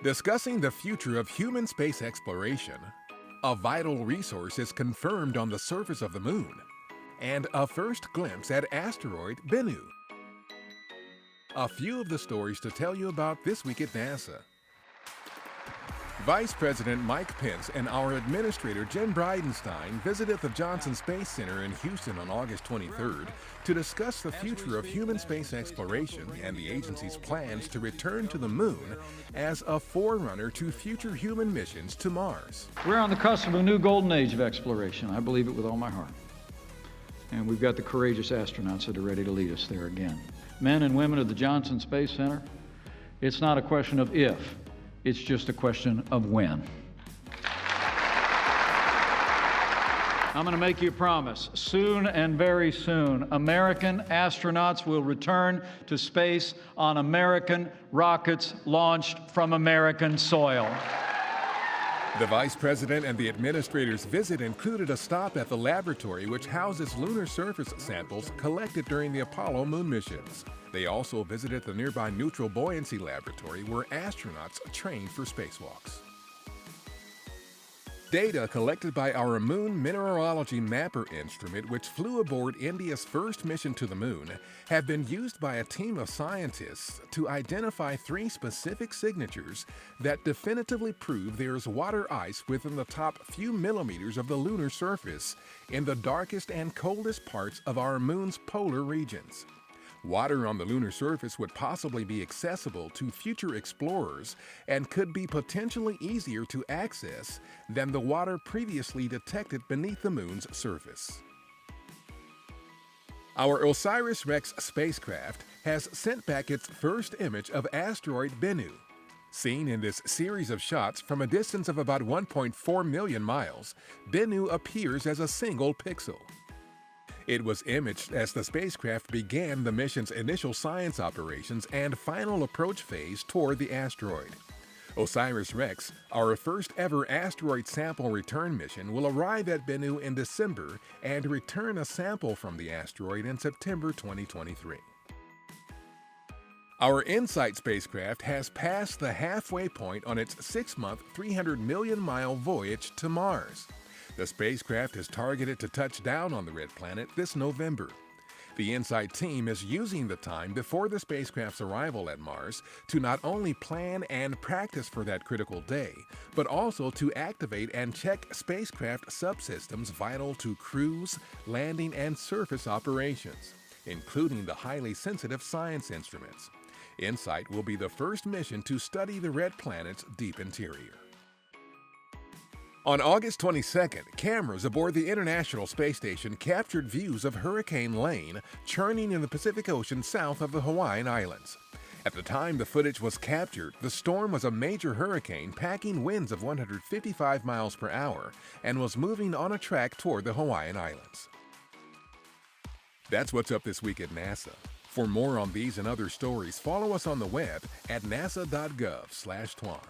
Discussing the future of human space exploration, a vital resource is confirmed on the surface of the Moon, and a first glimpse at asteroid Bennu. A few of the stories to tell you about this week at NASA. Vice President Mike Pence and our Administrator Jen Bridenstine visited the Johnson Space Center in Houston on August 23rd to discuss the future of human space exploration and the agency's plans to return to the Moon as a forerunner to future human missions to Mars. We're on the cusp of a new golden age of exploration. I believe it with all my heart. And we've got the courageous astronauts that are ready to lead us there again. Men and women of the Johnson Space Center, it's not a question of if, it's just a question of when. I'm going to make you a promise. Soon and very soon, American astronauts will return to space on American rockets launched from American soil. The Vice President and the Administrator's visit included a stop at the laboratory which houses lunar surface samples collected during the Apollo moon missions. They also visited the nearby Neutral Buoyancy Laboratory where astronauts trained for spacewalks. Data collected by our Moon Mineralogy Mapper instrument, which flew aboard India's first mission to the Moon, have been used by a team of scientists to identify 3 specific signatures that definitively prove there is water ice within the top few millimeters of the lunar surface in the darkest and coldest parts of our Moon's polar regions. Water on the lunar surface would possibly be accessible to future explorers and could be potentially easier to access than the water previously detected beneath the Moon's surface. Our OSIRIS-REx spacecraft has sent back its first image of asteroid Bennu. Seen in this series of shots from a distance of about 1.4 million miles, Bennu appears as a single pixel. It was imaged as the spacecraft began the mission's initial science operations and final approach phase toward the asteroid. OSIRIS-REx, our first ever asteroid sample return mission, will arrive at Bennu in December and return a sample from the asteroid in September 2023. Our InSight spacecraft has passed the halfway point on its 6-month, 300 million mile voyage to Mars. The spacecraft is targeted to touch down on the red planet this November. The InSight team is using the time before the spacecraft's arrival at Mars to not only plan and practice for that critical day, but also to activate and check spacecraft subsystems vital to cruise, landing, and surface operations, including the highly sensitive science instruments. InSight will be the first mission to study the red planet's deep interior. On August 22nd, cameras aboard the International Space Station captured views of Hurricane Lane churning in the Pacific Ocean south of the Hawaiian Islands. At the time the footage was captured, the storm was a major hurricane packing winds of 155 miles per hour and was moving on a track toward the Hawaiian Islands. That's what's up this week at NASA. For more on these and other stories, follow us on the web at nasa.gov/twan.